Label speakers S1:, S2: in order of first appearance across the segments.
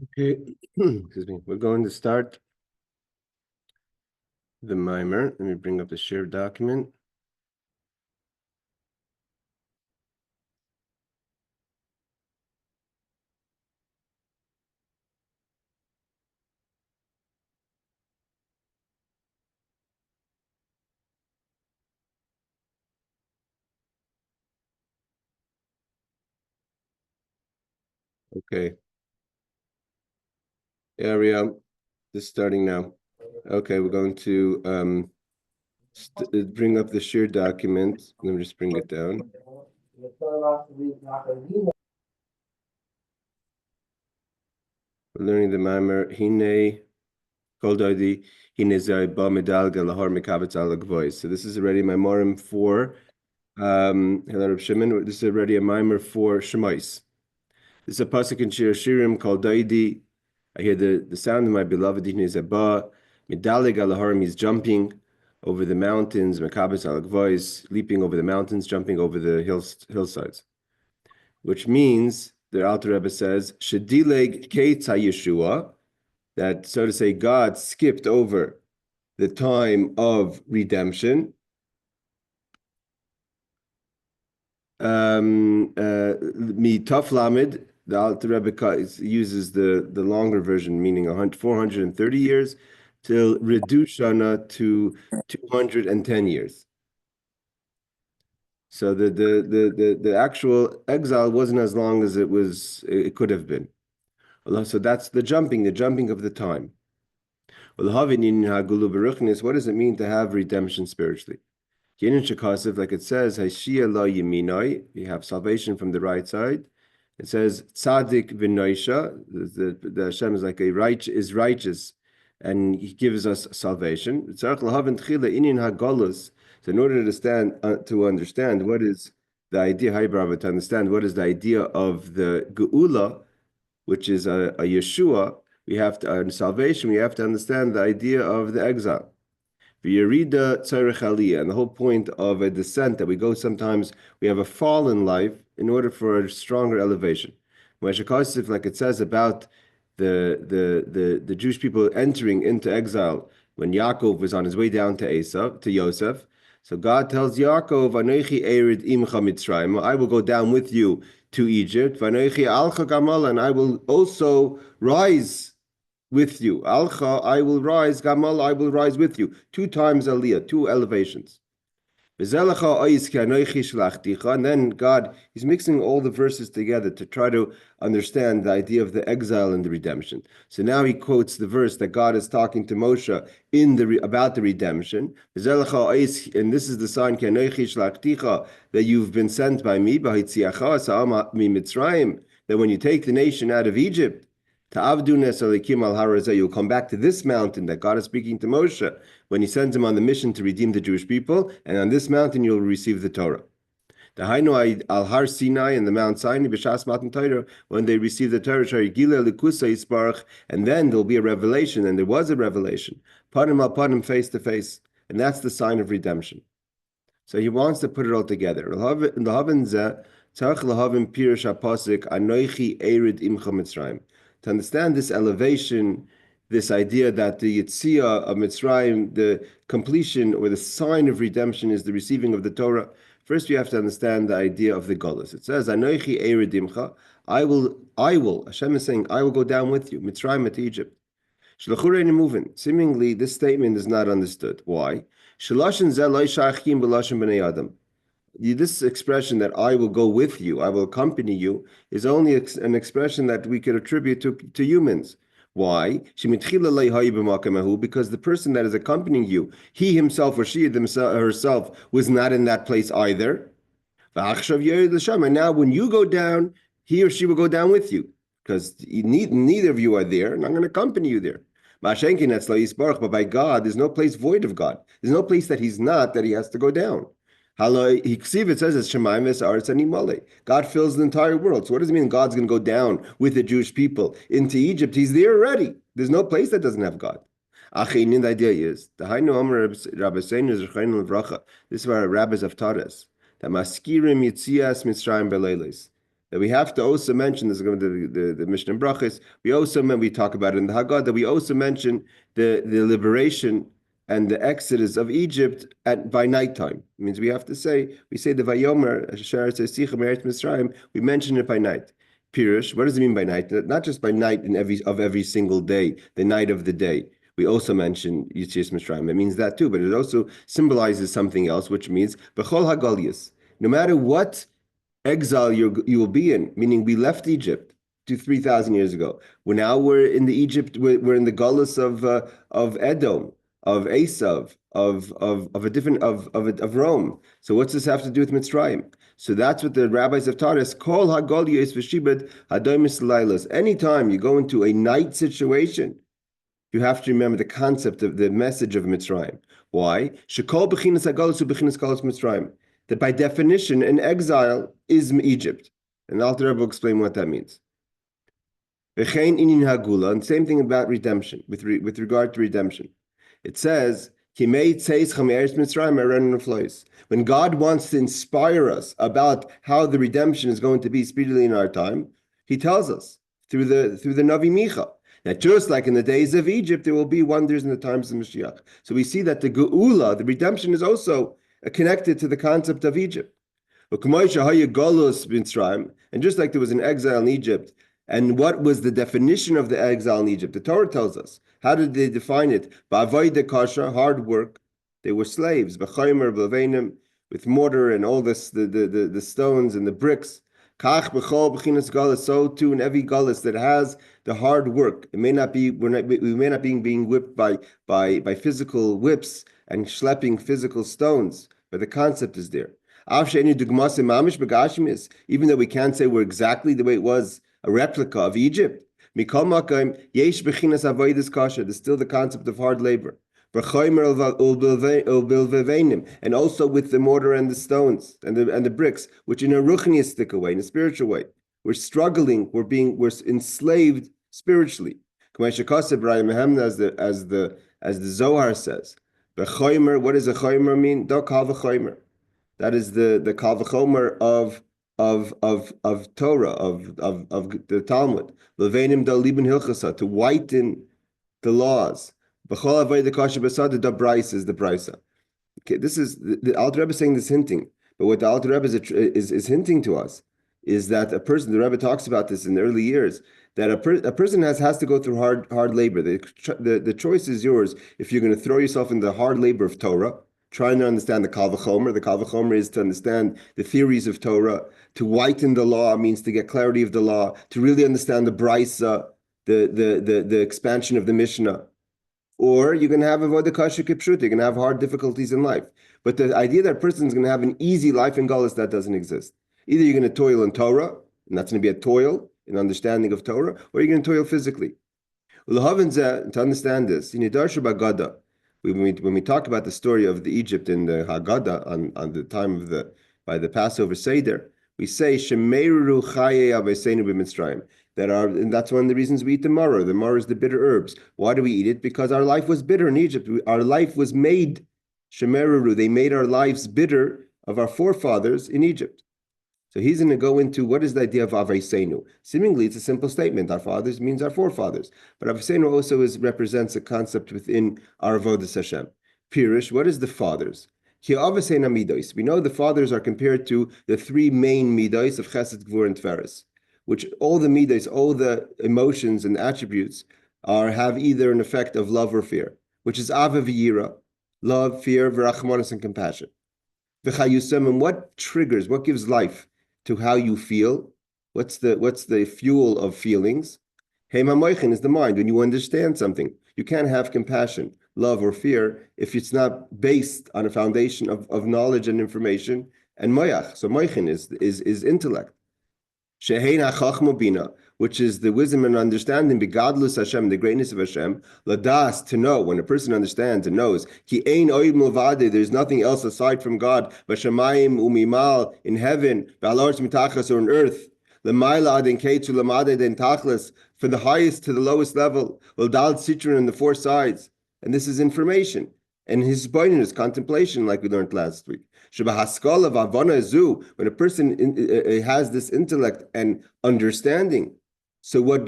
S1: Okay, excuse me. We're going to start the Mammar. Let me bring up the Shir document. Okay, area. Just starting now. Okay, we're going to bring up the Shir document. Let me just bring it down. We're learning the Mammar. Hine called the Hine Zai Ba Medalga Lahar Mekabetz Al Gvois. So this is already Mammarim for Hilar of Shimon. This is already a Mammar for Shemais. This is a pasuk in Shir Hashirim called Daidi. I hear the sound of my beloved Hine Zaba. Medalig Alaharim, he's jumping over the mountains, Mekabes Alagvois, leaping over the mountains, jumping over the hillsides. Which means, the Alter Rebbe says, Shedileg Keitz HaYeshua, that, so to say, God skipped over the time of redemption. Mitaf Lamed, the Alter Rebbe uses the longer version, meaning 430 years, till Redushana to 210 years. So the actual exile wasn't as long as it could have been. So that's the jumping of the time. What does it mean to have redemption spiritually? Like it says, you have salvation from the right side. It says tzaddik v'noisha, the Hashem is like righteous, and He gives us salvation. So in order to understand what is the idea, to understand what is the idea of the geula, which is a Yeshua, we have to salvation. We have to understand the idea of the exile. V'yerida tzarech aliyah, and the whole point of a descent that we go sometimes, we have a fall in life in order for a stronger elevation. Like it says about the Jewish people entering into exile when Yaakov was on his way down to Yosef. So God tells Yaakov, Anochi erid imcha Mitzrayim, I will go down with you to Egypt, Vanochi alcha gamal, and I will also rise with you. Alcha, I will rise. Gamal, I will rise with you. 2 times aliyah, 2 elevations. And then God, He's mixing all the verses together to try to understand the idea of the exile and the redemption. So now He quotes the verse that God is talking to Moshe about the redemption. And this is the sign that you've been sent by me, that when you take the nation out of Egypt, you'll come back to this mountain that God is speaking to Moshe when He sends him on the mission to redeem the Jewish people, and on this mountain you'll receive the Torah. The Hainu al Har Sinai and the Mount Sinai b'Shas Matan Torah, when they receive the Torah, and then there'll be a revelation, and there was a revelation, panim al panim, face to face, and that's the sign of redemption. So he wants to put it all together. To understand this elevation, this idea that the Yitzia of Mitzrayim, the completion or the sign of redemption is the receiving of the Torah, first we have to understand the idea of the Golus. It says, Anoichi Eredimcha, I will, Hashem is saying, I will go down with you, Mitzrayim at Egypt. Seemingly, this statement is not understood. Why? This expression that I will go with you, I will accompany you, is only an expression that we could attribute to humans. Why? Because the person that is accompanying you, he himself or she herself was not in that place either. And now when you go down, he or she will go down with you, because neither of you are there, and I'm going to accompany you there. But by God, there's no place void of God. There's no place that He's not, that He has to go down. It says it's Shemaim V'Sa'aretz Animale. God fills the entire world. So what does it mean God's going to go down with the Jewish people into Egypt? He's there already. There's no place that doesn't have God. The idea is, this is what our rabbis have taught us, that maskirim yitzias Mitzrayim beleilis. that we have to also mention, this is going to be the Mishnah Brachos, we talk about it in the Haggadah, we also mention the liberation and the exodus of Egypt by nighttime. It means we have to say the Vayomer, we mention it by night. Pirush, what does it mean by night? Not just by night of every single day, the night of the day. We also mention Yitzias Mitzrayim. It means that too, but it also symbolizes something else, which means B'chol HaGalius. No matter what exile you will be in, meaning we left Egypt 3,000 years ago. We're in the Egypt. We're in the Galus of Edom, of Esav, of Rome. So what's this have to do with Mitzrayim? So that's what the rabbis have taught us. Kol hagalios v'shibud hadomis lailos. Anytime you go into a night situation, you have to remember the concept of the message of Mitzrayim. Why? Shekol b'chinas hagalus u'b'chinas kalos Mitzrayim. That by definition, an exile is Egypt. And the Alter Rebbe will explain what that means. V'chein inin hagula, and same thing about redemption, with regard to redemption. It says, when God wants to inspire us about how the redemption is going to be speedily in our time, He tells us through the Navi Micha that just like in the days of Egypt, there will be wonders in the times of Moshiach. So we see that the Geula, the redemption, is also connected to the concept of Egypt. And just like there was an exile in Egypt, and what was the definition of the exile in Egypt? The Torah tells us. How did they define it? Ba'avodah kasha, hard work. They were slaves. B'chaymer, b'levenim, with mortar and all this, the stones and the bricks. Kach b'chol b'chinas galus. So too in every galus that has the hard work. It may not be. We may not be being whipped by physical whips and schlepping physical stones, but the concept is there. Even though we can't say we're exactly the way it was, a replica of Egypt. There's still the concept of hard labor. And also with the mortar and the stones and the bricks, which in a ruchniistic way, in a spiritual way, we're struggling, we're enslaved spiritually. As the Zohar says, what does a chomer mean? That is the kal v'chomer of Torah, of the Talmud. Levenim da liben hilchasa, to whiten the laws. B'chol avodah kasha b'sad, the brisa is the brisa. Okay, this is the Alter Rebbe saying this hinting, but what the Alter Rebbe is hinting to us is that a person, the Rebbe talks about this in the early years, that a person has to go through hard labor. The choice is yours if you're going to throw yourself in the hard labor of Torah, trying to understand the kal v'chomer. The kal v'chomer is to understand the theories of Torah. To whiten the law means to get clarity of the law. To really understand the brisa, the expansion of the Mishnah. Or you're going to have avodah kasha kipshut. You're going to have hard difficulties in life. But the idea that a person is going to have an easy life in Galus, that doesn't exist. Either you're going to toil in Torah, and that's going to be a toil in understanding of Torah, or you're going to toil physically. To understand this, in Yidarshu Bagada, when we talk about the story of the Egypt in the Haggadah on the time of by the Passover Seder, we say Shemeru Chaye Aveseinu b'Mitzrayim. And that's one of the reasons we eat the maror. The maror is the bitter herbs. Why do we eat it? Because our life was bitter in Egypt. Our life was made Shemeru. They made our lives bitter of our forefathers in Egypt. So he's going to go into what is the idea of Aveseinu. Seemingly, it's a simple statement. Our fathers means our forefathers. But Aveseinu also represents a concept within our Avodas Hashem. Pirish, what is the fathers? We know the fathers are compared to the three main midos of Chesed, Gvur, and Tferes, which all the midos, all the emotions and attributes have either an effect of love or fear, which is Ava v'yira, love, fear, v'rachmanis, and compassion. V'chayusem, and what gives life to how you feel? What's the fuel of feelings? Hema moichin is the mind. When you understand something, you can't have compassion, love, or fear if it's not based on a foundation of knowledge and information and moyach. So moichin is intellect. Shehein hachachma bina, which is the wisdom and understanding, begadlus Hashem, the greatness of Hashem, ladas, to know. When a person understands and knows, ki ein oid milvade, there's nothing else aside from God, v'shamayim umimal, in heaven, v'alorz mitachas, or on earth, l'mayla adin keitzu l'made den tachlis, from the highest to the lowest level, l'dal sitron on the four sides. And this is information. And his boinus, contemplation, like we learned last week. When a person has this intellect and understanding, so what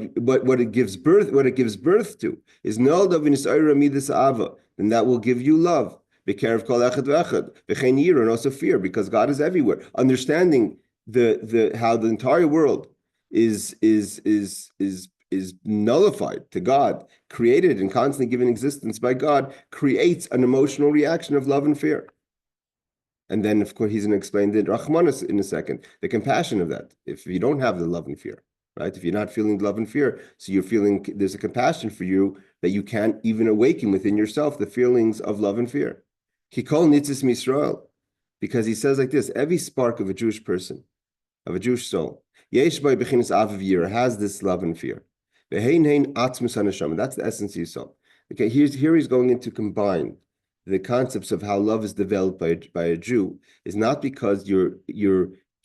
S1: it gives birth to is then that will give you love. And also fear, because God is everywhere. Understanding the how the entire world is nullified to God, created and constantly given existence by God, creates an emotional reaction of love and fear. And then, of course, he's going to explain the Rahmanas in a second, the compassion of that. If you don't have the love and fear, right? If you're not feeling love and fear, so you're feeling there's a compassion for you that you can't even awaken within yourself the feelings of love and fear. Kikol nitzis misrael, because he says like this: every spark of a Jewish person, of a Jewish soul, yesh by bechinas aviv yira, has this love and fear. Vehein hein atzmus haneshama. That's the essence of your soul. Okay, here he's going into combine the concepts of how love is developed by a Jew is not because you're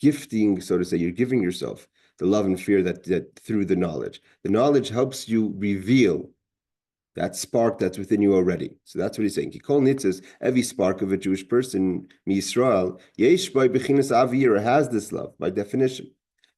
S1: gifting, so to say, you're giving yourself the love and fear that through the knowledge. The knowledge helps you reveal that spark that's within you already. So that's what he's saying. Kikol nitzes, every spark of a Jewish person, Yisrael, yesh by bechinas avir, has this love by definition.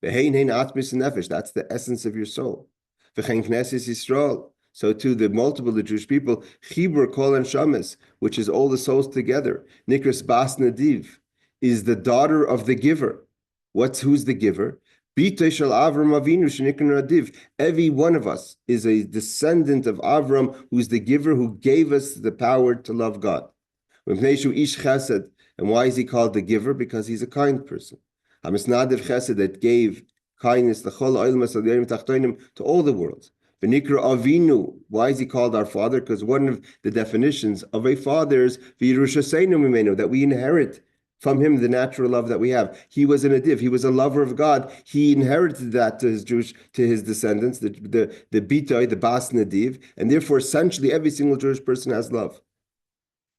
S1: Vehein hein atmis nefesh, that's the essence of your soul. V'chein knesses Yisrael. So too, the multiple of Jewish people, Chibur Kol and Shamas, which is all the souls together. Nikras Bas Nadiv is the daughter of the giver. Who's the giver? Bita Shel Avram Avinu Shenikra Nadiv. Every one of us is a descendant of Avram, who's the giver who gave us the power to love God. Ish Chesed. And why is he called the giver? Because he's a kind person. Hamisnadiv Chesed, that gave kindness to all the worlds. V'nikra Avinu, why is he called our father? Because one of the definitions of a father is that we inherit from him the natural love that we have. He was an adiv, he was a lover of God. He inherited that to his descendants, the bitoi, the bas nadiv, and therefore essentially every single Jewish person has love.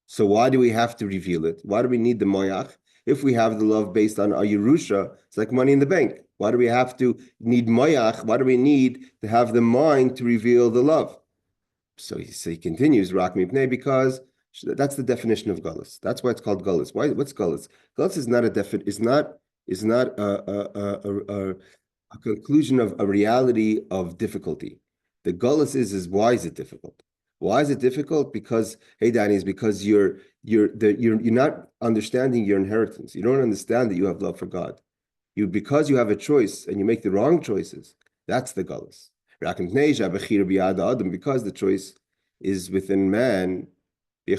S1: So why do we have to reveal it? Why do we need the moyach? If we have the love based on our Yerusha, it's like money in the bank. Why do we have to need moyach? Why do we need to have the mind to reveal the love? So he continues, Rak mipnei, because that's the definition of galus. That's why it's called galus. Why? What's galus? Galus is not a conclusion of a reality of difficulty. The galus is why is it difficult? Why is it difficult? Because, hey, Danny, is because you're not understanding your inheritance. You don't understand that you have love for God. Because you have a choice and you make the wrong choices, that's the galus. Because the choice is within man, and you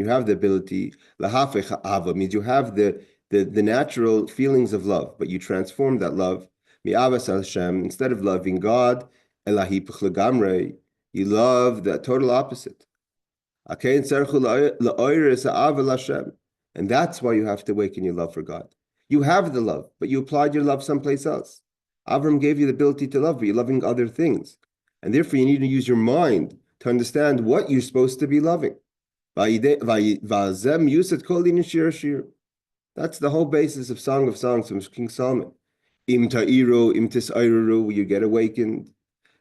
S1: have the ability, means you have the natural feelings of love, but you transform that love. Instead of loving God, you love the total opposite. And that's why you have to awaken your love for God. You have the love, but you applied your love someplace else. Avram gave you the ability to love, but you're loving other things. And therefore, you need to use your mind to understand what you're supposed to be loving. That's the whole basis of Song of Songs from King Solomon. Im ta'iru, im tis'ayru, you get awakened.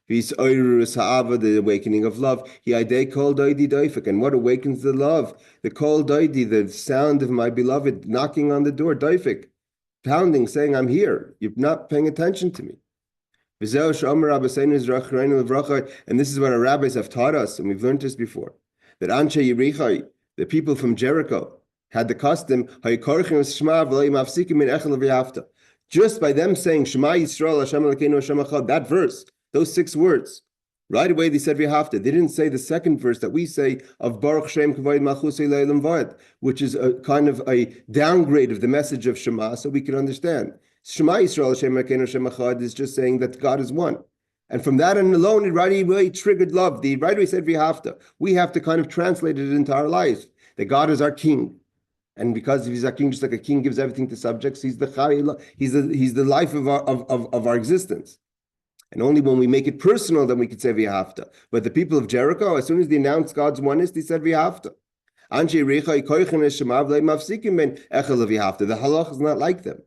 S1: The awakening of love. And what awakens the love? The kol daidi, the sound of my beloved knocking on the door, daifik, pounding, saying, I'm here. You're not paying attention to me. And this is what our rabbis have taught us, and we've learned this before, that Anshe Yerichai, the people from Jericho, had the custom, just by them saying, Shema Yisrael, Hashem Elokeinu, Hashem Echad, that verse, those 6 words, right away they said v'hafta. They didn't say the second verse that we say of Baruch Shem Kavod Malchusei Le'olam Va'ed, which is a kind of a downgrade of the message of Shema, so we can understand. Shema Yisrael Hashem Elokeinu Hashem Echad is just saying that God is one. And from that and alone, it right away triggered love. The right away said v'hafta. We have to kind of translate it into our life, that God is our king. And because he's our king, just like a king gives everything to subjects, he's the chayil, he's the life of our existence. And only when we make it personal, then we could say v'hafta. But the people of Jericho, as soon as they announced God's oneness, they said v'hafta. The halach is not like them,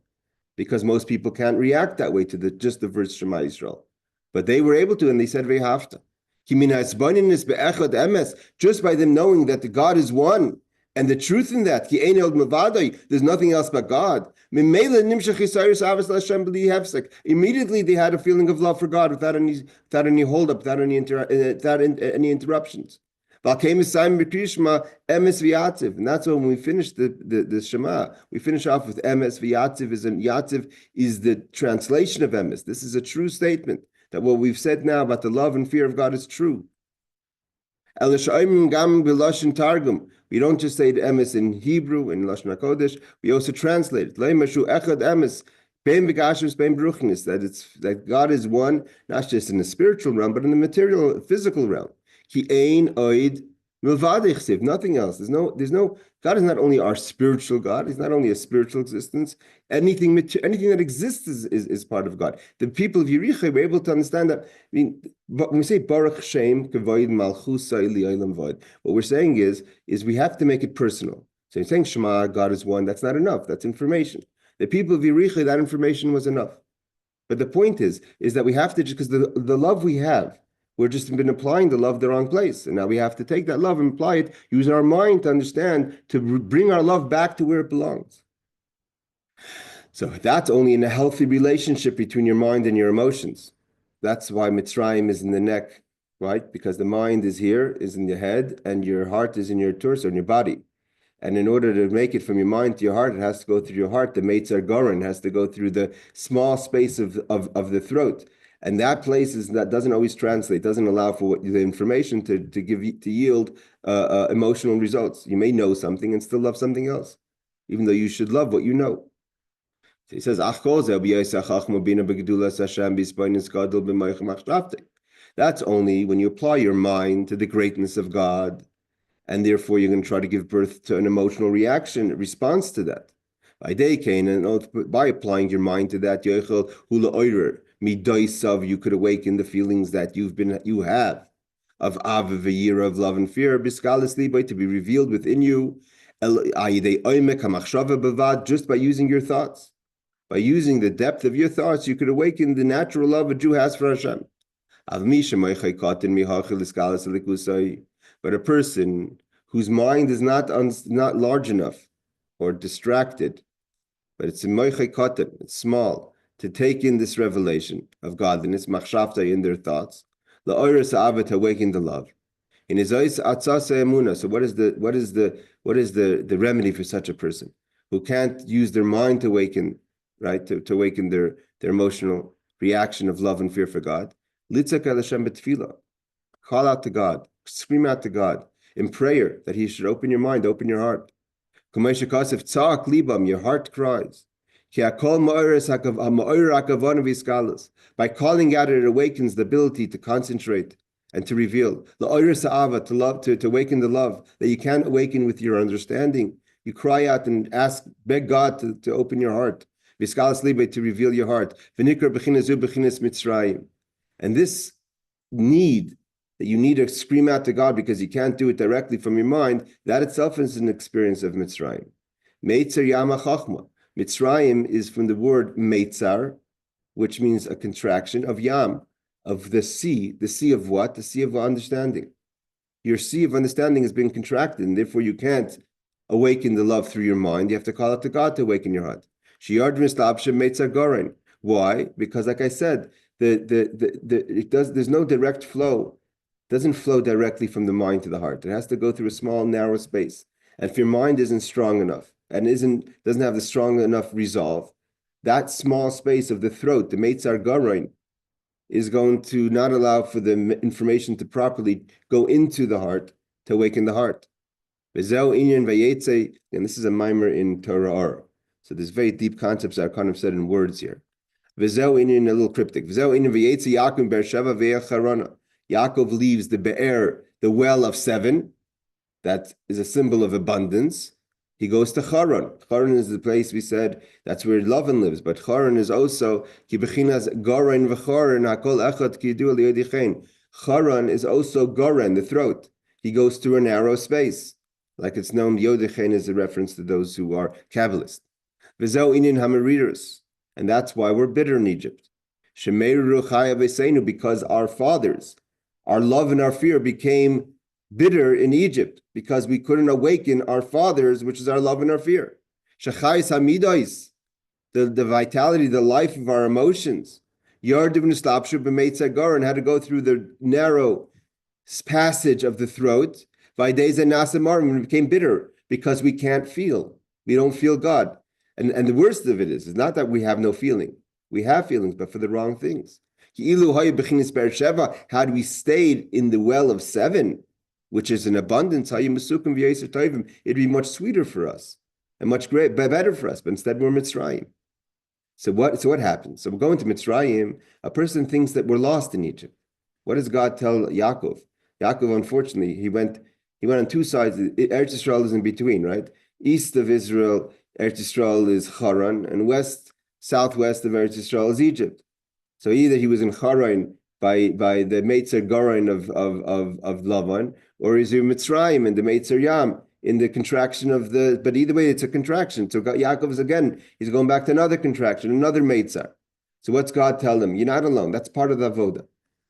S1: because most people can't react that way to just the verse Shema Yisrael. But they were able to, and they said v'hafta. Just by them knowing that the God is one, And the truth in that, there's nothing else but God. Immediately they had a feeling of love for God without any hold up, without any interruptions. And that's when we finish the Shema. We finish off with emes v'yativ. Yativ is the translation of emes. This is a true statement that what we've said now about the love and fear of God is true. We don't just say the emes in Hebrew, in Lashon HaKodesh, we also translate it. That God is one, not just in the spiritual realm, but in the material, physical realm. Nothing else. There's no. God is not only our spiritual God. He's not only a spiritual existence. Anything that exists is part of God. The people of Yericho were able to understand that. But when we say Baruch Shem Kavod Malchusa Ili Olam Vod, what we're saying is we have to make it personal. So you're saying Shema, God is one. That's not enough. That's information. The people of Yericho, that information was enough. But the point is that we have to, just because the love we have, we've just been applying the love the wrong place. And now we have to take that love and apply it, use our mind to understand, to bring our love back to where it belongs. So that's only in a healthy relationship between your mind and your emotions. That's why Mitzrayim is in the neck, right? Because the mind is here, is in the head, and your heart is in your torso, in your body. And in order to make it from your mind to your heart, it has to go through your heart. The Meitzar Goren has to go through the small space of the throat. And that place that doesn't always translate, doesn't allow for the information to yield emotional results. You may know something and still love something else, even though you should love what you know. So he says, that's only when you apply your mind to the greatness of God, and therefore you're going to try to give birth to an emotional reaction, response to that. By applying your mind to that, you could awaken the feelings that you have of Avivayira, of love and fear, to be revealed within you, just by using your thoughts. By using the depth of your thoughts, you could awaken the natural love a Jew has for Hashem. But a person whose mind is not large enough or distracted, but it's small, to take in this revelation of godliness, machshavta, in their thoughts, la'oris ha'ava, to awaken the love. In his eyes, atzasa emuna. So what is the remedy for such a person who can't use their mind to awaken, right? To awaken their emotional reaction of love and fear for God? Litzak el Hashem b'tefillah. Call out to God, scream out to God in prayer that He should open your mind, open your heart. Your heart cries. By calling out, it awakens the ability to concentrate and to reveal. To love, to awaken the love that you can't awaken with your understanding. You cry out and beg God to open your heart. To reveal your heart. And this need, that you need to scream out to God because you can't do it directly from your mind, that itself is an experience of Mitzrayim. Meitzar Yama Chachma. Mitzrayim is from the word Meitzar, which means a contraction of Yam, of the sea. The sea of what? The sea of understanding. Your sea of understanding has been contracted, and therefore you can't awaken the love through your mind. You have to call out to God to awaken your heart. Why? Because, like I said, there's no direct flow. It doesn't flow directly from the mind to the heart. It has to go through a small, narrow space. And if your mind isn't strong enough and doesn't have the strong enough resolve, that small space of the throat, the Meitzar Garein, is going to not allow for the information to properly go into the heart, to awaken the heart. And this is a Mammar in Torah Or. So there's very deep concepts that are kind of said in words here. A little cryptic. Yaakov leaves the Be'er, the well of 7, that is a symbol of abundance. He goes to Haran. Haran is the place we said that's where Lavan lives, but Haran is also Haran is also Goren, the throat. He goes through a narrow space, like it's known. Yodechen is a reference to those who are Kabbalists. And that's why we're bitter in Egypt. Because our fathers, our love and our fear became bitter in Egypt because we couldn't awaken our fathers, which is our love and our fear. Shachais hamidos, the vitality, the life of our emotions. Yardiv nislapshu b'meitzah gar, and had to go through the narrow passage of the throat. Vaydeza nasamar, and we became bitter because we can't feel. We don't feel God. And the worst of it is not that we have no feeling. We have feelings, but for the wrong things. Had we stayed in the well of 7, which is an abundance, it'd be much sweeter for us and much better for us. But instead, we're Mitzrayim. So what happens? So we're going to Mitzrayim. A person thinks that we're lost in Egypt. What does God tell Yaakov? Yaakov, unfortunately, he went on two sides. Eretz Yisrael is in between, right? East of Israel, Eretz Yisrael is Haran, and southwest of Eretz Yisrael is Egypt. So either he was in Haran by the Meitzer Gorain of Lavan, or he's in Mitzrayim in the Meitzer Yam in the contraction of the. But either way, it's a contraction. So Yaakov is again, he's going back to another contraction, another Meitzer. So what's God tell him? You're not alone. That's part of the avoda.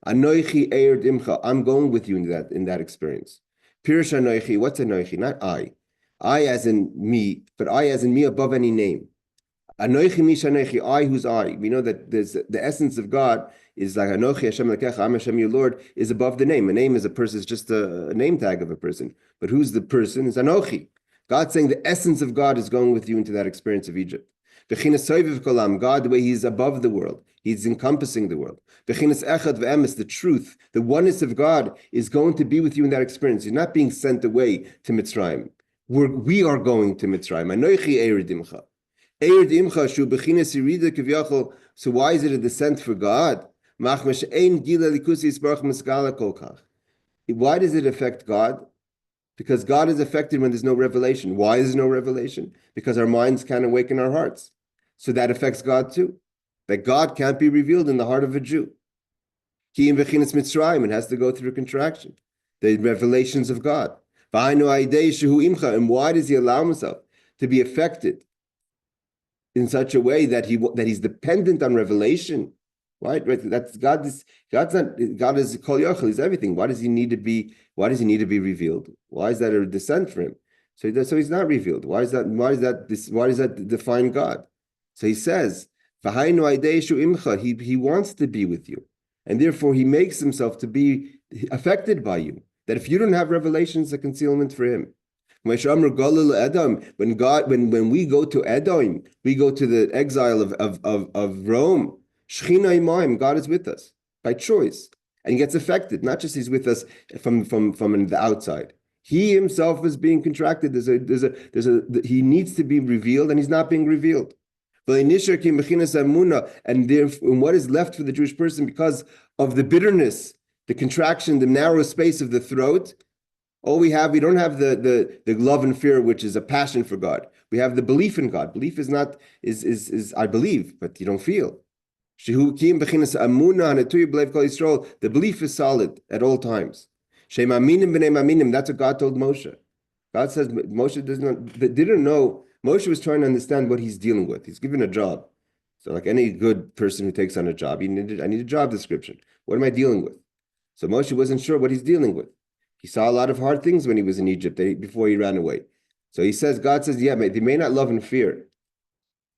S1: Anoichi eir dimcha. I'm going with you in that experience. Pirush anoichi. What's anoichi? Not I. I as in me, but I as in me above any name. Anoichi mishanechi, I who's I. We know that there's the essence of God is like Anochi Hashem Lekecha, I'm Hashem your Lord, is above the name. A name is a person, is just a name tag of a person. But who's the person? Is Anochi. God's saying the essence of God is going with you into that experience of Egypt. Bechinas soiviv kolam, God, the way He's above the world, He's encompassing the world. Bechinas echad ve'emes, the truth, the oneness of God is going to be with you in that experience. You're not being sent away to Mitzrayim. We are going to Mitzrayim. Anochi eridimcha. So why is it a descent for God? Why does it affect God? Because God is affected when there's no revelation. Why is there no revelation? Because our minds can't awaken our hearts. So that affects God too. That God can't be revealed in the heart of a Jew. It has to go through contraction. The revelations of God. And why does He allow Himself to be affected in such a way that he's dependent on revelation, right? That's God. God is Kol Yochel. He's everything. Why does he need to be revealed? Why is that a descent for him? So he's not revealed. Why does that define God? So he says, he wants to be with you, and therefore he makes himself to be affected by you. That if you don't have revelation, it's a concealment for him. When we go to Edom, we go to the exile of Rome. Shechina, God is with us by choice, and He gets affected. Not just He's with us from the outside. He Himself is being contracted. He needs to be revealed, and He's not being revealed. And what is left for the Jewish person because of the bitterness, the contraction, the narrow space of the throat? We don't have the love and fear, which is a passion for God. We have the belief in God. Belief is I believe, but you don't feel. The belief is solid at all times. That's what God told Moshe. God says Moshe didn't know. Moshe was trying to understand what he's dealing with. He's given a job. So like any good person who takes on a job, I need a job description. What am I dealing with? So Moshe wasn't sure what he's dealing with. He saw a lot of hard things when he was in Egypt before he ran away. So God says, yeah, they may not love and fear.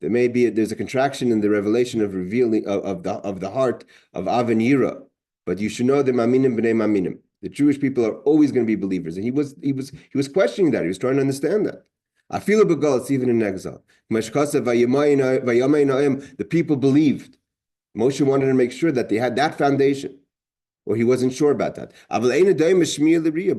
S1: There's a contraction in the revelation of revealing of the heart of Av and Yira. But you should know that Maminim b'nei Maminim. The Jewish people are always going to be believers. And he was questioning that. He was trying to understand that. I feel it's even in exile. The people believed. Moshe wanted to make sure that they had that foundation. Or he wasn't sure about that. But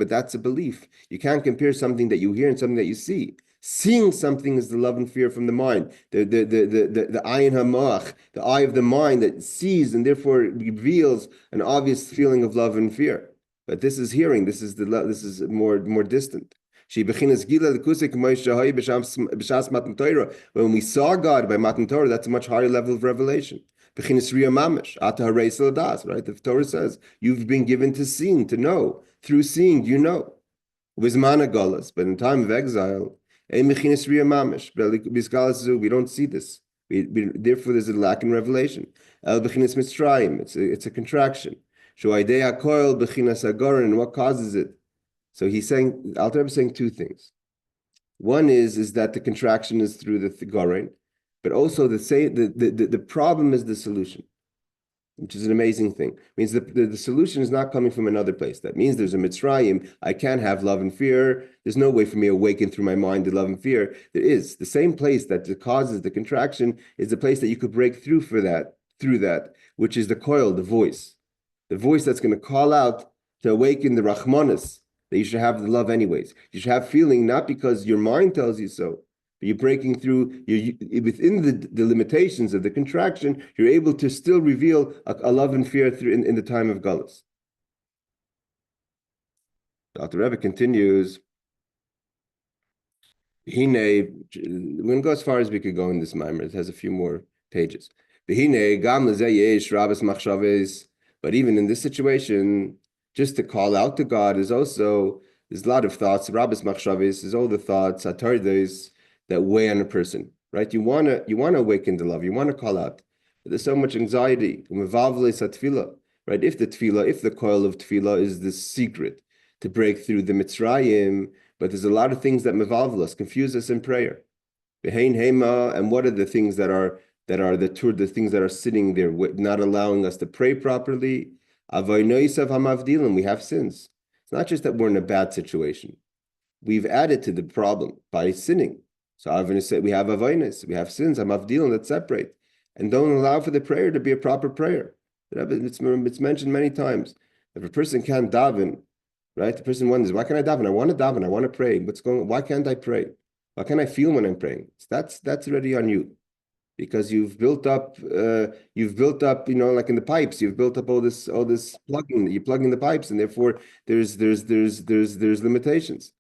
S1: that's a belief. You can't compare something that you hear and something that you see. Seeing something is the love and fear from the mind. The ayin hamach, the eye of the mind that sees and therefore reveals an obvious feeling of love and fear. But this is hearing. This is more distant. When we saw God by Matan Torah, that's a much higher level of revelation. Right? The Torah says, you've been given to seeing, to know. Through seeing, you know. But in time of exile, we don't see this. Therefore, there's a lack in revelation. It's a contraction. And what causes it? So he's saying, Alter Rebbe is saying two things. One is that the contraction is through the Gorain, but also the problem is the solution, which is an amazing thing. It means the solution is not coming from another place. That means there's a Mitzrayim. I can't have love and fear. There's no way for me to awaken through my mind to love and fear. There is. The same place that causes the contraction is the place that you could break through through that, which is the coil, the voice that's going to call out to awaken the Rahmanis, that you should have the love anyways. You should have feeling, not because your mind tells you so, but you're breaking through, within the limitations of the contraction, you're able to still reveal a love and fear through in the time of Galus. Dr. Rebbe continues, we're going to go as far as we could go in this Mammar. It has a few more pages. But even in this situation, just to call out to God there's a lot of thoughts. Rabbis machshaves is all the thoughts, atardes, that weigh on a person, right? You want to awaken to love. You want to call out. But there's so much anxiety. Right? If the coil of tefillah is the secret to break through the Mitzrayim, but there's a lot of things that mevavl us, confuse us in prayer. And what are the things that are the things that are sitting there, not allowing us to pray properly? We have sins. It's not just that we're in a bad situation. We've added to the problem by sinning. So we have avoinus, we have sins, hamavdilim, that separate, and don't allow for the prayer to be a proper prayer. It's mentioned many times. If a person can't daven, right? The person wonders, why can't I daven? I want to daven, I want to pray. Why can't I pray? Why can't I feel when I'm praying? That's already on you. Because you've built up, like in the pipes, you've built up all this plugging. You're plugging the pipes, and therefore there's limitations.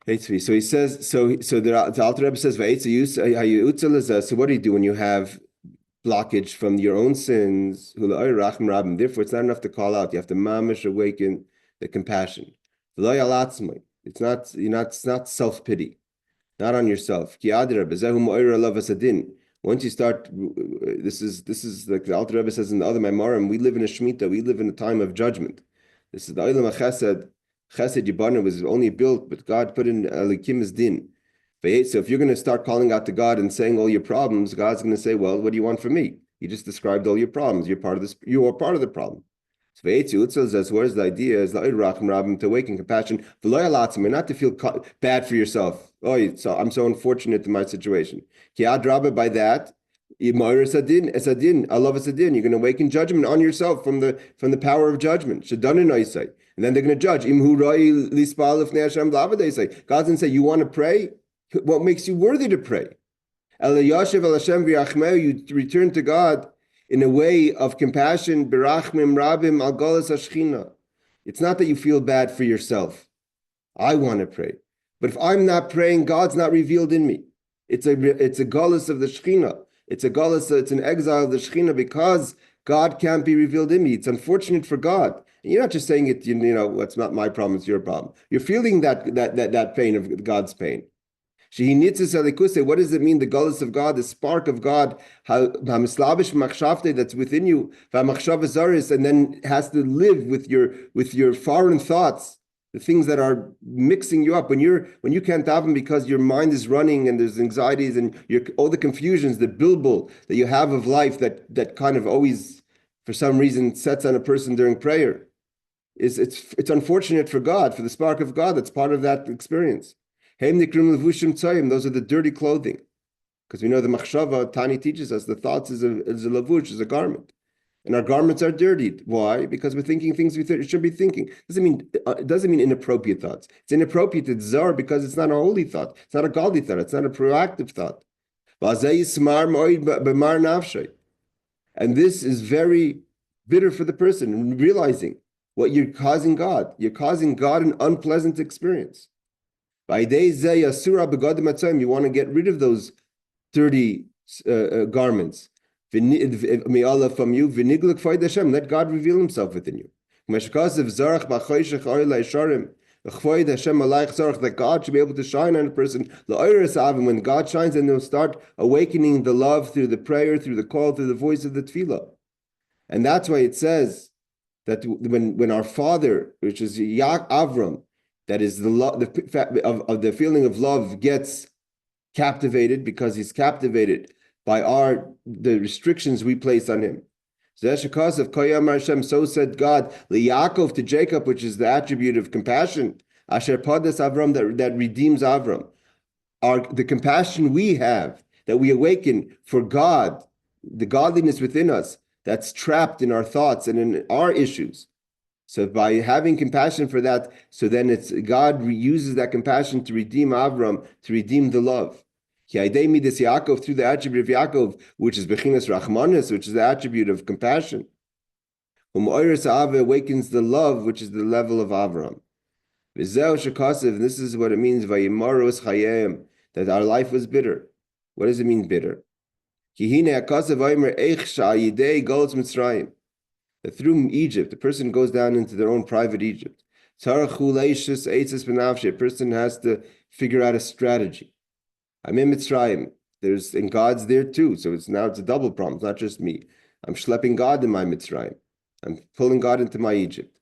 S1: So he says, the Alter Rebbe says, so what do you do when you have blockage from your own sins? Therefore, it's not enough to call out. You have to mamish awaken the compassion. It's not self-pity. Not on yourself. Once you start, this is like the Alter Rebbe says in the other Mammar, we live in a Shemitah, we live in a time of judgment. This is the Olam HaChesed. Chesed Yibana was only built, but God put in Elikim as din. So if you're going to start calling out to God and saying all your problems, God's going to say, well, what do you want from me? You just described all your problems. You're part of this. You are part of the problem. So says, where's the idea? Is to awaken compassion, not to feel bad for yourself. Oh, so I'm so unfortunate in my situation. By that, you're going to awaken judgment on yourself from the power of judgment. And then they're going to judge. God's going to say, you want to pray? What makes you worthy to pray? You return to God in a way of compassion. It's not that you feel bad for yourself. I want to pray. But if I'm not praying, God's not revealed in me. It's a galus of the Shekhinah. It's an exile of the Shekhinah because God can't be revealed in me. It's unfortunate for God. And you're not just saying it, it's not my problem, it's your problem. You're feeling that pain of God's pain. What does it mean? The galus of God, the spark of God, that's within you, and then has to live with your foreign thoughts, the things that are mixing you up. When you can't daven because your mind is running and there's anxieties and all the confusions, the bilbul that you have of life that kind of always, for some reason, sets on a person during prayer. It's unfortunate for God, for the spark of God that's part of that experience. Those are the dirty clothing. Because we know the Machshava, Tani teaches us, the thoughts is a lavush, is a garment. And our garments are dirtied. Why? Because we're thinking things we should be thinking. It doesn't mean inappropriate thoughts. It's inappropriate, it's zar, because it's not a holy thought. It's not a godly thought. It's not a proactive thought. And this is very bitter for the person, realizing what you're causing God. You're causing God an unpleasant experience. By days, you want to get rid of those dirty garments. From you, let God reveal Himself within you. That God should be able to shine on a person. When God shines, then they'll start awakening the love through the prayer, through the call, through the voice of the tefillah. And that's why it says that when our father, which is Avram, that is of the feeling of love gets captivated because he's captivated by the restrictions we place on him. So said God, Yaakov to Jacob, which is the attribute of compassion, Asher Padas Avram, that redeems Avram. The compassion we have, that we awaken for God, the godliness within us that's trapped in our thoughts and in our issues. So by having compassion for that, so then God uses that compassion to redeem Avram, to redeem the love. Yaakov, through the attribute of Yaakov, which is Bechinas Rachmanis, which is the attribute of compassion. Awakens the love, which is the level of Avram. And this is what it means, that our life was bitter. What does it mean, bitter? That through Egypt, the person goes down into their own private Egypt. A person has to figure out a strategy. I'm in Mitzrayim. And God's there too. So it's a double problem. It's not just me. I'm schlepping God in my Mitzrayim. I'm pulling God into my Egypt.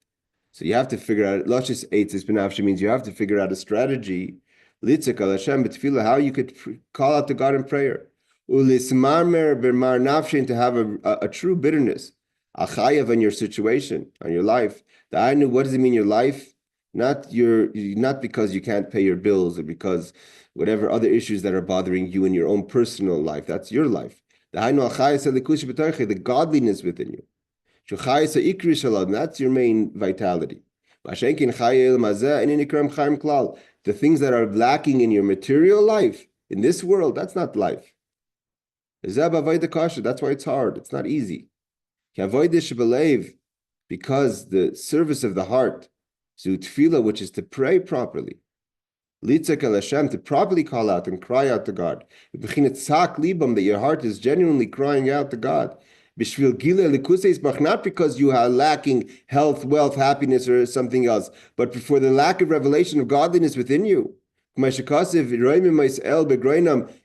S1: So you have to figure out, Lashis Eitzis Benafshi means you have to figure out a strategy, Litzik al Hashem b'tefillah, how you could call out to God in prayer. Ulismarmer b'mar nafshin, to have a true bitterness, achayev, on your situation, on your life. I knew, what does it mean, your life? Not because you can't pay your bills or because whatever other issues that are bothering you in your own personal life. That's your life. The godliness within you. That's your main vitality. The things that are lacking in your material life, in this world, that's not life. That's why it's hard. It's not easy. Because the service of the heart, which is to pray properly, to properly call out and cry out to God, that your heart is genuinely crying out to God. Not because you are lacking health, wealth, happiness, or something else, but for the lack of revelation of godliness within you.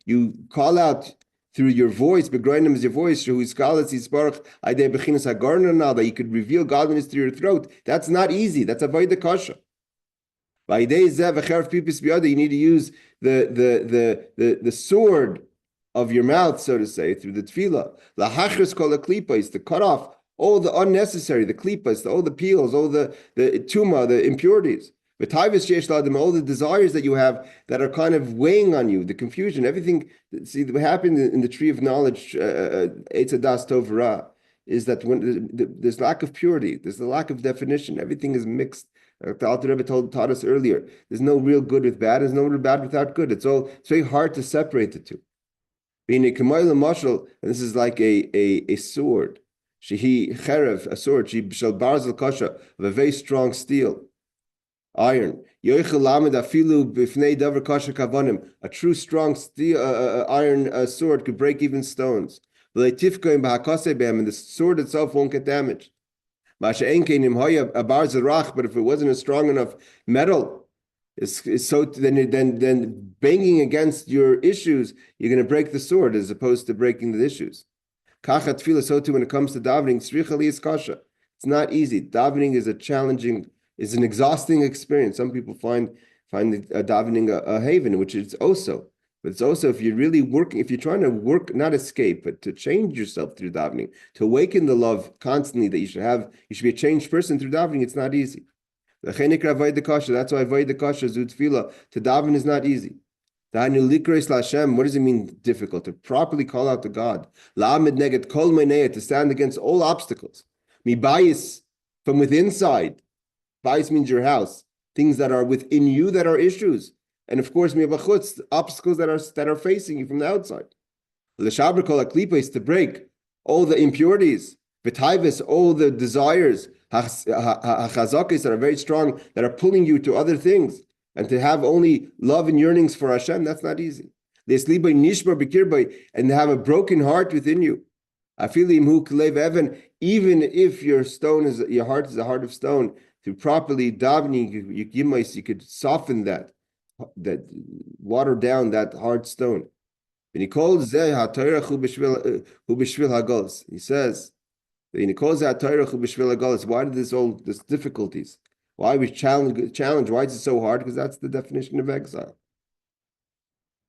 S1: You call out through your voice, begroinam is your voice, that you could reveal godliness through your throat. That's not easy. That's avoid kasha. You need to use the sword of your mouth, so to say, through the tefillah. Lahachris kol klipas, to cut off all the unnecessary, the klipas, all the peels, all the tuma, the impurities. All the desires that you have that are kind of weighing on you, the confusion, everything. See, what happened in the tree of knowledge, Eitz Hadas Tov Ra, is that when there's lack of purity, there's a lack of definition, everything is mixed. The Alter Rebbe taught us earlier, there's no real good with bad, there's no real bad without good. It's very hard to separate the two. Being a kamayla mashal, and this is like a sword. Shehi cherev, a sword. She shall barzel kasha, of a very strong steel, iron. Yoichel lamed afilu b'fnei davar kasha kavanim. A true strong steel, iron sword could break even stones. And the sword itself won't get damaged. But if it wasn't a strong enough metal, then banging against your issues, you're going to break the sword as opposed to breaking the issues. So too when it comes to davening, it's not easy. Davening is an exhausting experience. Some people find davening a haven, which it's also. But it's also, if you're really working, if you're trying to work, not escape, but to change yourself through davening, to awaken the love constantly that you should be a changed person through davening, it's not easy. That's why avoid the kasha, zutfila. To daven is not easy. What does it mean difficult? To properly call out to God. To stand against all obstacles. Bayis, from within side. Bayis means your house. Things that are within you that are issues. And of course, obstacles that are facing you from the outside. L'shaber kol haklipa, to break all the impurities, v'taivis, all the desires, hachazakis that are very strong, that are pulling you to other things, and to have only love and yearnings for Hashem, that's not easy. L'slibay nishbar b'kirbay, and to have a broken heart within you. Afilim hu k'lev evan, even if your heart is a heart of stone, through properly davening, you could soften that water down that hard stone. When he calls he says, why did this difficulties? Why we challenge? Why is it so hard? Because that's the definition of exile.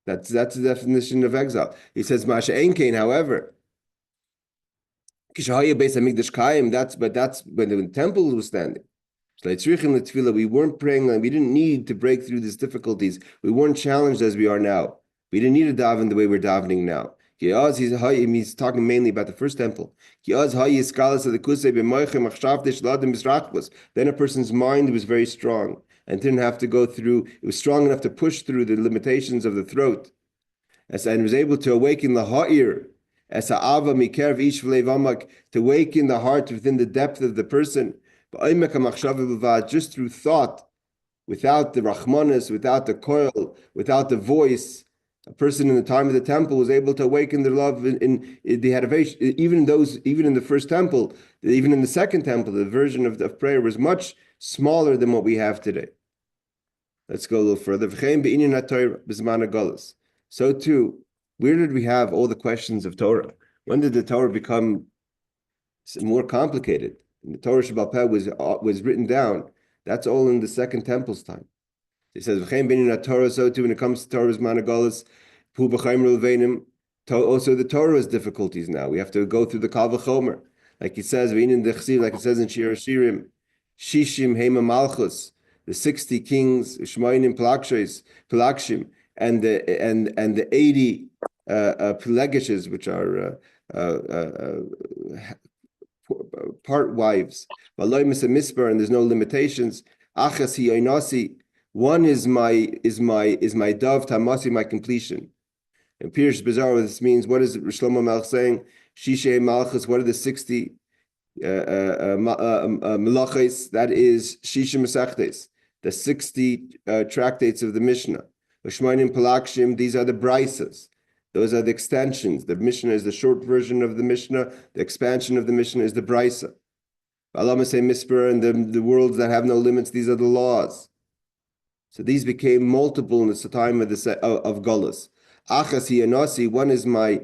S1: That's the definition of exile. He says, Masha Enkein, however, that's when the temple was standing. We weren't praying, and we didn't need to break through these difficulties. We weren't challenged as we are now. We didn't need to daven the way we're davening now. He's talking mainly about the first temple. Then a person's mind was very strong and didn't have to go through, it was strong enough to push through the limitations of the throat. And was able to awaken the ha'ir, to awaken the heart within the depth of the person, just through thought, without the rachmanis, without the koil, without the voice. A person in the time of the temple was able to awaken their love. They had even in the first temple, even in the second temple, the version of prayer was much smaller than what we have today. Let's go a little further. So too, where did we have all the questions of Torah? When did the Torah become more complicated? And the Torah Sheba'al Peh was written down. That's all in the second temple's time. He says, Torah, so too, when it comes to Torah's Managolas, also the Torah has difficulties now. We have to go through the Kal V'chomer. Like it says, like it says in Shir Hashirim, Shishim Hema Malchus, the 60 kings, Shmainim Pelakshim, and the 80 Pelagishes, which are part wives. And there's no limitations. Achas hi einasi. One is my dove, tamasi, my completion. And Pirush Bizarre, this means, what is Shlomo Melech saying? Shishe Malchus, what are the 60 melachos? That is Shisha Masechtes, the 60 tractates of the Mishnah. Ushmanim Palakshim, these are the Brisas. Those are the extensions. The Mishnah is the short version of the Mishnah. The expansion of the Mishnah is the Brisa. Allah say Mispar, and the worlds that have no limits, these are the laws. So these became multiple in the time of Golas. Achas hi anasi, one is my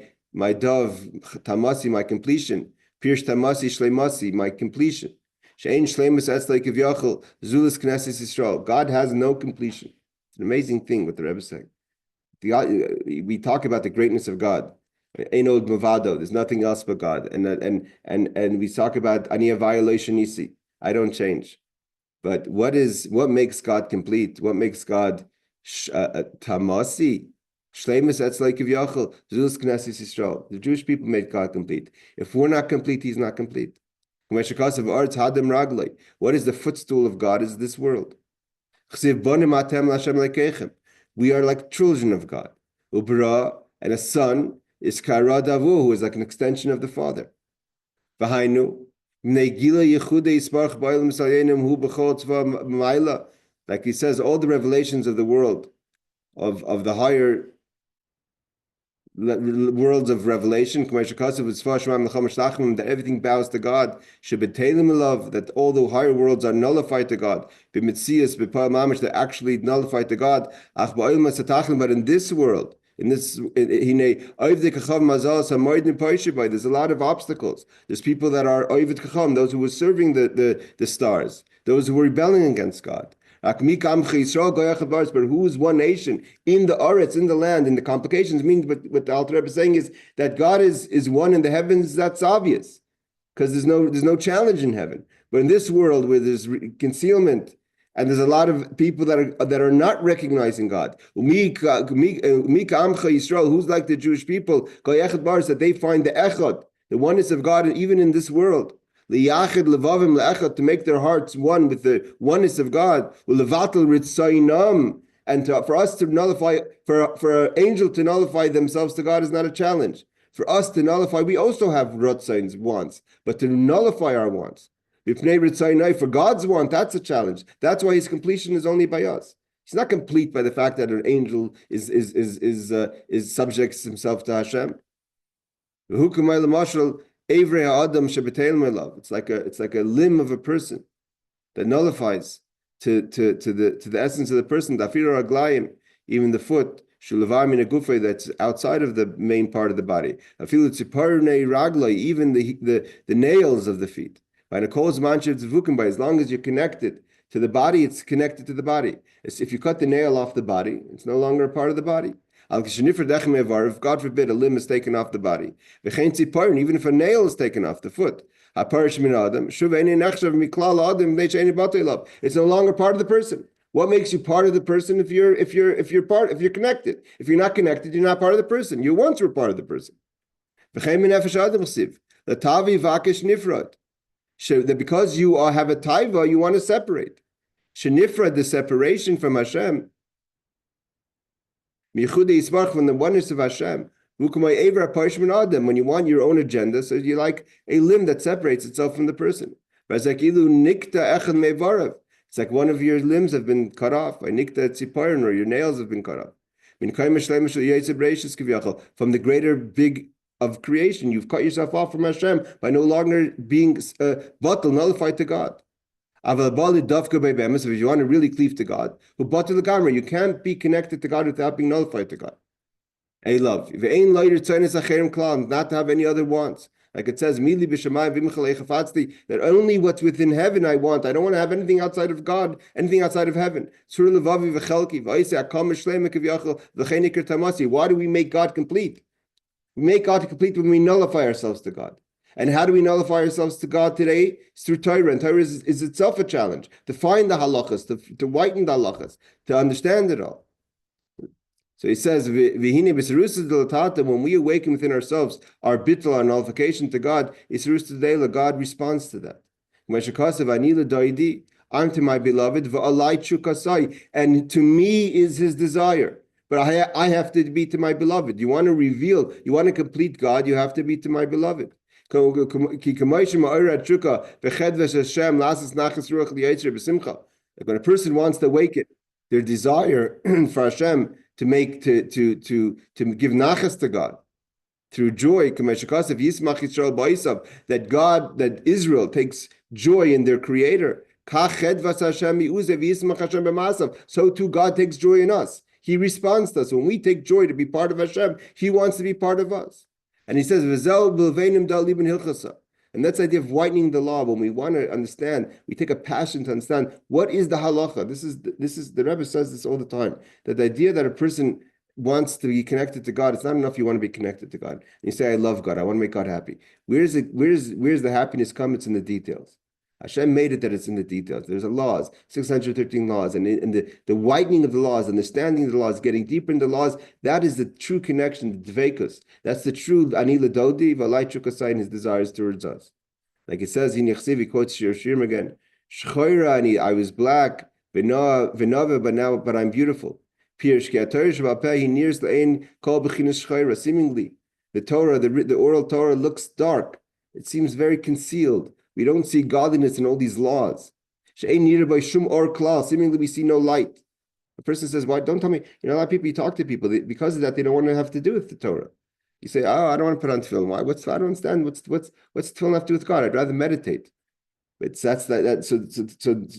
S1: dove, tamasi, my completion. Pirsh tamasi shleimasi, my completion. She'ein shleimus etzlei kivyachol, zulus knesses Yisrael. God has no completion. It's an amazing thing what the Rebbe is saying. We talk about the greatness of God. Einod mavado, there's nothing else but God. And we talk about ani avayalei nisi. I don't change. But what makes God complete? What makes God tamasi? Shleimus etzlei kivyachol, zulus knesses Yisrael. The Jewish people made God complete. If we're not complete, He's not complete. What is the footstool of God? Is this world. We are like children of God. Ubra, and a son is kara davu, who is like an extension of the Father. V'hainu, like he says, all the revelations of the world, of the higher worlds of revelation, that everything bows to God, that all the higher worlds are nullified to God, that actually nullified to God, but in this world, there's a lot of obstacles. There's people that are oivet kacham, those who were serving the stars, those who were rebelling against God. But who is one nation in the Aretz, in the land, in the complications means what the Alter Rebbe is saying is that God is one in the heavens. That's obvious because there's no challenge in heaven. But in this world where there's concealment and there's a lot of people that are not recognizing God, who's like the Jewish people, that they find the echad, the oneness of God, even in this world. To make their hearts one with the oneness of God, and for us to nullify, for an angel to nullify themselves to God is not a challenge. For us to nullify, we also have rotzains, wants, but to nullify our wants, for God's want, that's a challenge. That's why His completion is only by us. He's not complete by the fact that an angel subjects himself to Hashem. It's like a limb of a person that nullifies to the essence of the person. Even the foot, that's outside of the main part of the body. Even the nails of the feet. As long as you're connected To the body, it's connected to the body. If you cut the nail off the body, it's no longer a part of the body. If God forbid a limb is taken off the body, even if a nail is taken off the foot, it's no longer part of the person. What makes you part of the person if you're connected? If you're not connected, you're not part of the person. You once were part of the person. That because you have a taiva, you want to separate. Shenifra, the separation from Hashem, from the oneness of Hashem. When you want your own agenda, so you like a limb that separates itself from the person. It's like one of your limbs have been cut off. Or your nails have been cut off. From the greater big of creation, you've cut yourself off from Hashem by no longer being nullified to God. If you want to really cleave to God, you can't be connected to God without being nullified to God. Love. Not to have any other wants. Like it says, that only what's within heaven I want. I don't want to have anything outside of God, anything outside of heaven. Why do we make God complete? We make God complete when we nullify ourselves to God. And how do we nullify ourselves to God today? It's through Torah. And Torah is itself a challenge. To find the halachas, to whiten the halachas, to understand it all. So he says, when we awaken within ourselves our bittul, our nullification to God, God responds to that. I'm to my beloved, and to me is his desire. But I have to be to my beloved. You want to reveal, you want to complete God, you have to be to my beloved. Like when a person wants to awaken their desire for Hashem to give nachas to God through joy, that Israel takes joy in their Creator. So too God takes joy in us. He responds to us. When we take joy to be part of Hashem, He wants to be part of us. And He says, and that's the idea of whitening the law. When we want to understand, we take a passion to understand what is the halacha. This is the Rebbe says this all the time, that the idea that a person wants to be connected to God, it's not enough you want to be connected to God. And you say, I love God, I want to make God happy. Where's the happiness come? It's in the details. Hashem made it that it's in the details. There's laws, 613 laws, and the whitening of the laws, understanding of the laws, getting deeper in the laws, that is the true connection, the dveikus. That's the true ani ledodi v'alai chukasai in his desires towards us. Like it says in Yechsiv, he quotes Shir Hashirim again. Shchoira ani, I was black, v'nava, but I'm beautiful. Pirsh ki atorish v'apeh, he nears l'ein kol b'chinas shchoira. Seemingly, the Torah, the oral Torah looks dark. It seems very concealed. We don't see godliness in all these laws. Seemingly, we see no light. A person says, "Why? Don't tell me." A lot of people, you talk to people because of that, they don't want to have to do with the Torah. You say, "Oh, I don't want to put on tefillin. Why? I don't understand. What's tefillin have to do with God? I'd rather meditate." But so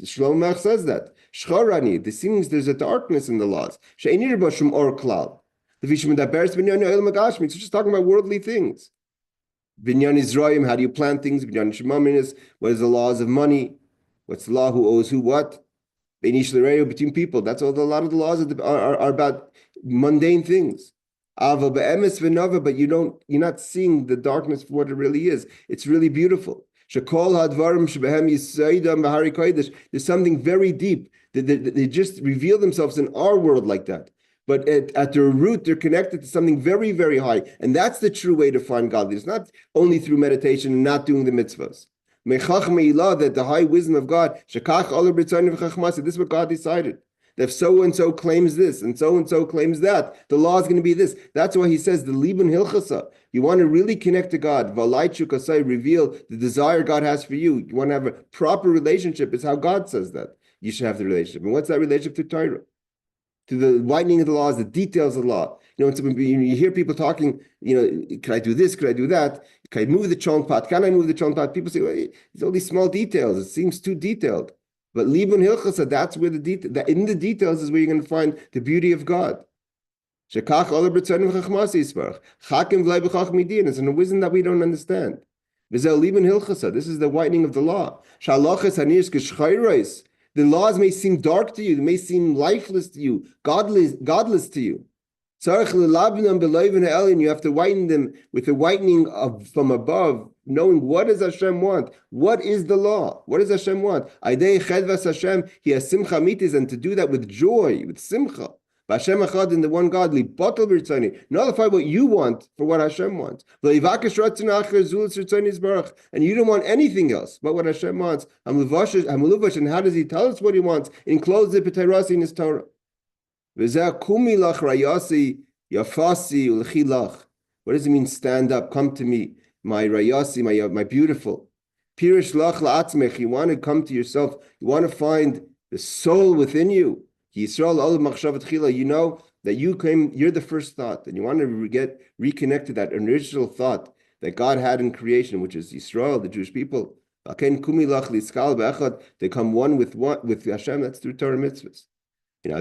S1: Shlomo says that Shchorani. It seems there's a darkness in the laws. It's just talking about worldly things. Binyan Israel, how do you plan things? Binyan Shemaminis, what is the laws of money? What's the law who owes who what? Beinish l'reyu, between people. That's all. A lot of the laws are about mundane things. Ava be'emes v'nava, but you're not seeing the darkness for what it really is. It's really beautiful. Shekol hadvarim shebehem yisaydam b'hari kodesh. There's something very deep. They just reveal themselves in our world like that. But at their root, they're connected to something very, very high. And that's the true way to find godliness, not only through meditation and not doing the mitzvahs. That the high wisdom of God, this is what God decided. That if so-and-so claims this and so-and-so claims that, the law is going to be this. That's why he says, the Libun Hilchasa. You want to really connect to God, reveal the desire God has for you. You want to have a proper relationship. It's how God says that you should have the relationship. And what's that relationship to Torah? To the whitening of the laws, the details of the law. You hear people talking, can I do this? Could I do that? Can I move the chong pot? Can I move the chong pot? People say, well, it's all these small details. It seems too detailed. But Libun Hilchasa, that's where in the details is where you're going to find the beauty of God. It's a wisdom that we don't understand. This is the whitening of the law. The laws may seem dark to you, they may seem lifeless to you, godless to you. You have to whiten them with the whitening of from above, knowing what does Hashem want? What is the law? What does Hashem want? Hashem, he has simcha mitis, and to do that with joy, with simcha. Hashem echad, in the one God, nullify what you want for what Hashem wants. And you don't want anything else but what Hashem wants. And how does he tell us what he wants? Enclose it in his Torah. What does it mean, stand up, come to me, my rayasi, my beautiful. Pirish lach la'atzmech, you want to come to yourself, you want to find the soul within you. You know that you're the first thought, and you want to get reconnected that original thought that God had in creation, which is Yisrael, the Jewish people. They come one with Hashem, that's through Torah mitzvahs. And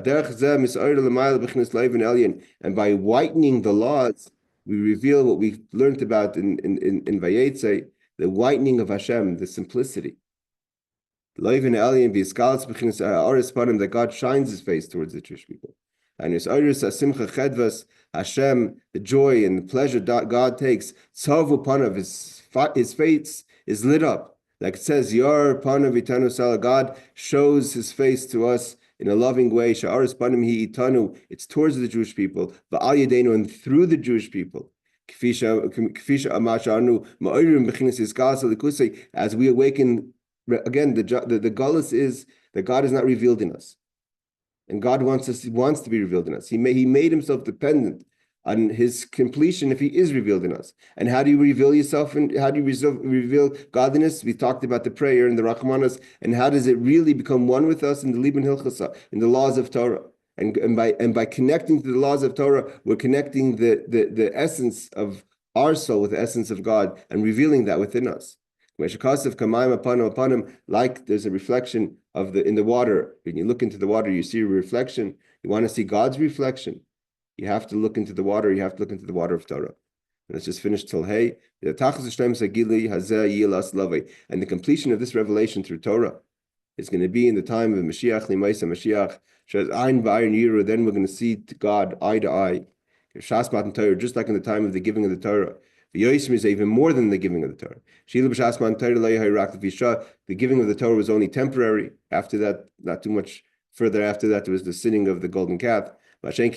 S1: by whitening the laws, we reveal what we learned about in Vayetze, the whitening of Hashem, the simplicity. That God shines his face towards the Jewish people. And Hashem, the joy and the pleasure God takes, his face is lit up. Like it says, God shows his face to us in a loving way. It's towards the Jewish people, and through the Jewish people. As we awaken, again, the galus is that God is not revealed in us. And God wants to be revealed in us. He made himself dependent on his completion if he is revealed in us. And how do you reveal yourself, and how do you reveal godliness? We talked about the prayer and the rachmanas, and how does it really become one with us in the Liban Hilchasa, in the laws of Torah. And by connecting to the laws of Torah, we're connecting the essence of our soul with the essence of God and revealing that within us. Like there's a reflection in the water. When you look into the water, you see a reflection. You want to see God's reflection. You have to look into the water. You have to look into the water of Torah. And let's just finish till hey. And the completion of this revelation through Torah is going to be in the time of Moshiach, Moshiach. Then we're going to see God eye to eye. Just like in the time of the giving of the Torah. The Yosim is even more than the giving of the Torah. The giving of the Torah was only temporary. After that, not too much further after that, there was the sinning of the golden calf. Then there's going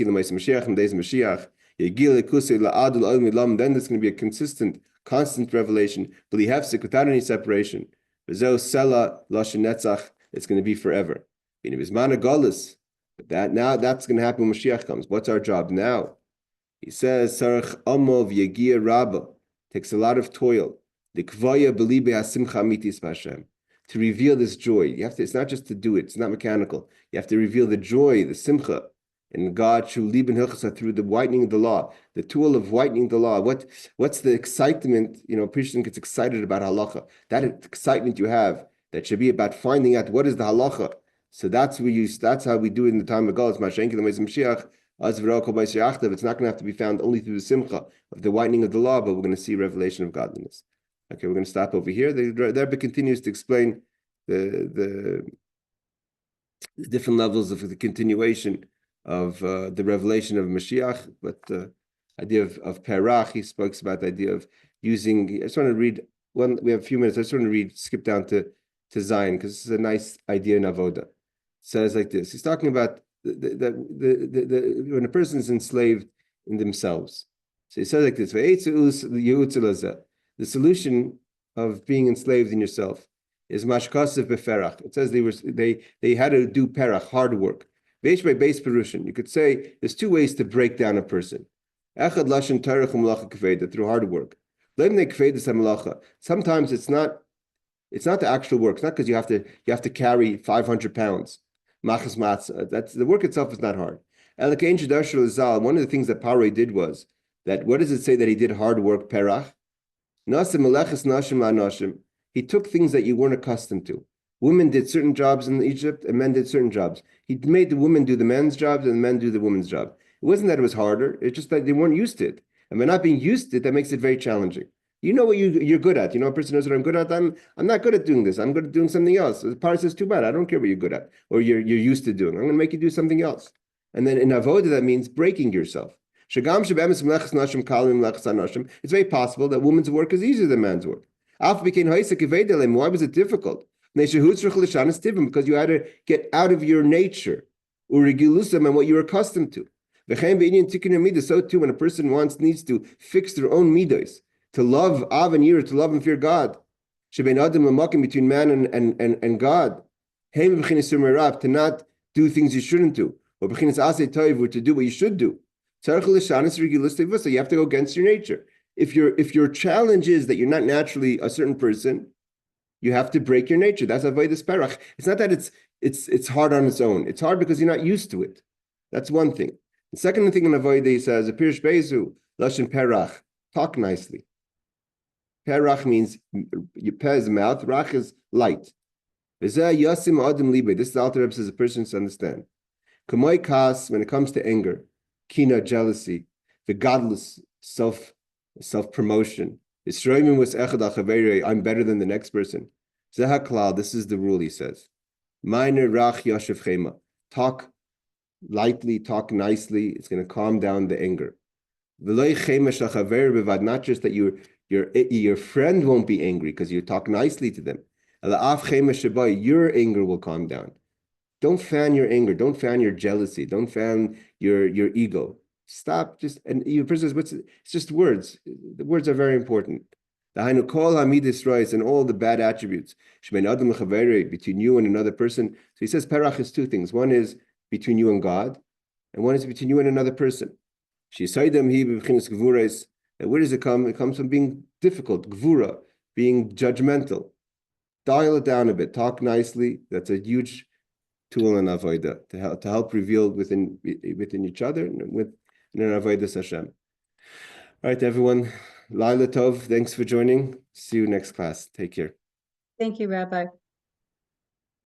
S1: to be a constant revelation, without any separation. It's going to be forever. But that's going to happen when Moshiach comes. What's our job now? He says, takes a lot of toil. To reveal this joy. It's not just to do it, it's not mechanical. You have to reveal the joy, the simcha, in God through the whitening of the law, the tool of whitening the law. What's the excitement? A person gets excited about halacha. That excitement you have, that should be about finding out what is the halacha. So that's how we do it in the time of God. It's not going to have to be found only through the simcha of the whitening of the law, but we're going to see revelation of godliness. Okay, we're going to stop over here. The Rebbe continues to explain the different levels of the continuation of the revelation of Moshiach, but the idea of perach, he speaks about the idea of using. I just want to read one. We have a few minutes. I just want to skip down to Zion, because this is a nice idea in Avoda. It says like this. He's talking about when a person is enslaved in themselves. So he says like this: the solution of being enslaved in yourself is mashkasev beferach. It says they had to do perach, hard work. Beish by base perushin. You could say there's two ways to break down a person. Echad lashon tarech umlacha kaveda, through hard work. Sometimes it's not the actual work. It's not because you have to carry 500 pounds. Machas matzah. That's the work itself is not hard. One of the things that Paroi did was that. What does it say that he did hard work? Perach. He took things that you weren't accustomed to. Women did certain jobs in Egypt, and men did certain jobs. He made the women do the men's jobs, and the men do the women's job. It wasn't that it was harder. It's just that they weren't used to it. And by not being used to it, that makes it very challenging. You know what you're good at. You know, a person knows what I'm good at. I'm not good at doing this. I'm good at doing something else. The part says too bad. I don't care what you're good at or you're used to doing. I'm going to make you do something else. And then in avoda, that means breaking yourself. It's very possible that woman's work is easier than man's work. Why was it difficult? Because you had to get out of your nature, and what you're accustomed to. So too, when a person needs to fix their own midos, to love Av and Yirah, to love and fear God, between man and God, to not do things you shouldn't do, or to do what you should do. So you have to go against your nature. If your challenge is that you're not naturally a certain person, you have to break your nature. That's avodas perach. It's not that it's hard on its own. It's hard because you're not used to it. That's one thing. The second thing in avodah, he says, "Apirish bezu lashon perach." Talk nicely. Perach means peh is mouth, rach is light. This is the Alter Rebbe says a person to understand. Kamoi kas, when it comes to anger, kina, jealousy, the godless self-promotion. I'm better than the next person. This is the rule, he says. Minor rach yashiv chema. Talk lightly, talk nicely. It's going to calm down the anger. Not just that your friend won't be angry because you talk nicely to them. Your anger will calm down. Don't fan your anger. Don't fan your jealousy. Don't fan your ego. Stop. And your person says, it's just words. The words are very important. The Hainu kol hamidus rois and all the bad attributes between you and another person. So he says perach is two things. One is between you and God, and one is between you and another person. And where does it come? It comes from being difficult, gvura, being judgmental. Dial it down a bit. Talk nicely. That's a huge tool in avodah to help reveal within each other and in avodas Hashem. All right, everyone. Laila Tov. Thanks for joining. See you next class. Take care.
S2: Thank you, Rabbi.